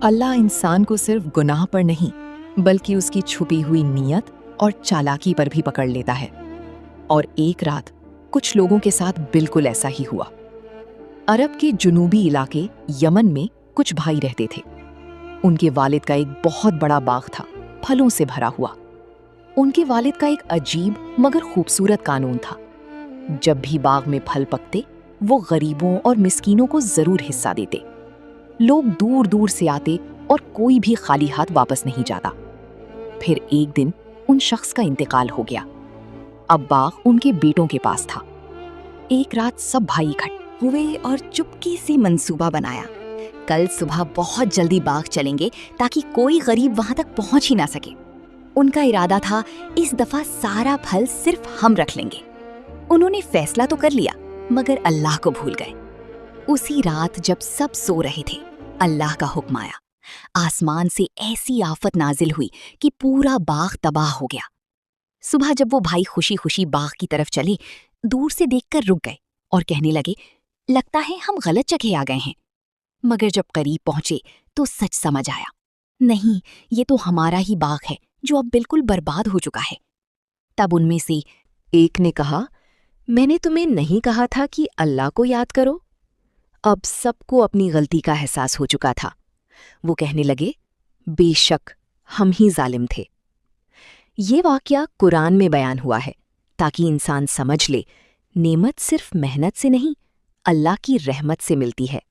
अल्लाह इंसान को सिर्फ गुनाह पर नहीं बल्कि उसकी छुपी हुई नीयत और चालाकी पर भी पकड़ लेता है। और एक रात कुछ लोगों के साथ बिल्कुल ऐसा ही हुआ। अरब के जुनूबी इलाके यमन में कुछ भाई रहते थे। उनके वालिद का एक बहुत बड़ा बाग था, फलों से भरा हुआ। उनके वालिद का एक अजीब मगर खूबसूरत कानून था। जब भी बाग में फल पकते वो गरीबों और मिस्कीनों को जरूर हिस्सा देते। लोग दूर दूर से आते और कोई भी खाली हाथ वापस नहीं जाता। फिर एक दिन उन शख्स का इंतकाल हो गया। अब बाग उनके बेटों के पास था। एक रात सब भाई इकट्ठे हुए और चुपके से मंसूबा बनाया। कल सुबह बहुत जल्दी बाग चलेंगे ताकि कोई गरीब वहां तक पहुंच ही ना सके। उनका इरादा था इस दफा सारा फल सिर्फ हम रख लेंगे। उन्होंने फैसला तो कर लिया मगर अल्लाह को भूल गए। उसी रात जब सब सो रहे थे, अल्लाह का हुक्म आया। आसमान से ऐसी आफत नाजिल हुई कि पूरा बाग तबाह हो गया। सुबह जब वो भाई खुशी खुशी बाग की तरफ चले, दूर से देखकर रुक गए और कहने लगे, लगता है हम गलत जगह आ गए हैं। मगर जब करीब पहुंचे तो सच समझ आया, नहीं, ये तो हमारा ही बाग है जो अब बिल्कुल बर्बाद हो चुका है। तब उनमें से एक ने कहा, मैंने तुम्हें नहीं कहा था कि अल्लाह को याद करो। अब सबको अपनी गलती का एहसास हो चुका था। वो कहने लगे, बेशक हम ही जालिम थे। ये वाकया कुरान में बयान हुआ है ताकि इंसान समझ ले, नेमत सिर्फ मेहनत से नहीं, अल्लाह की रहमत से मिलती है।